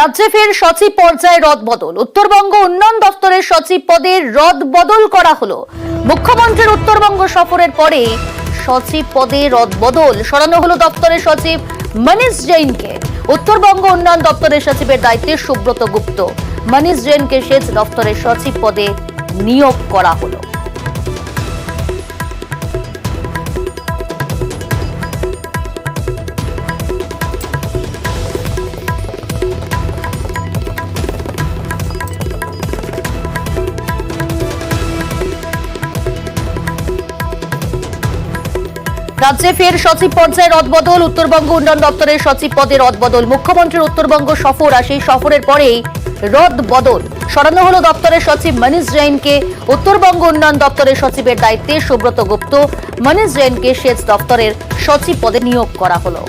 রাজ্যে ফের সচিব পর্যায়ে রদবদল। উত্তরবঙ্গ উন্নয়ন দপ্তরের সচিব পদে রদবদল করা হলো। মুখ্যমন্ত্রীর উত্তরবঙ্গ সফরের পরে সচিব পদে রদবদল। সরানো হলো দপ্তরের সচিব মনীষ জৈনকে। উত্তরবঙ্গ উন্নয়ন দপ্তরের সচিবের দায়িত্বে সুব্রত গুপ্ত। মনীষ জৈনকে সেচ দপ্তরের সচিব পদে নিয়োগ করা হলো। রাজ্যে ফের সচিব পর্যায়ে রদবদল। উত্তরবঙ্গ উন্নয়ন দপ্তরের সচিব পদে রদবদল। মুখ্যমন্ত্রীর উত্তরবঙ্গ সফর আর সেই সফরের পরেই রদবদল। সরানো হলো দপ্তরের সচিব মনীষ জৈনকে। উত্তরবঙ্গ উন্নয়ন দপ্তরের সচিবের দায়িত্বে সুব্রত গুপ্ত। মনীষ জৈনকে সেচ দপ্তরের সচিব পদে নিয়োগ করা হলো।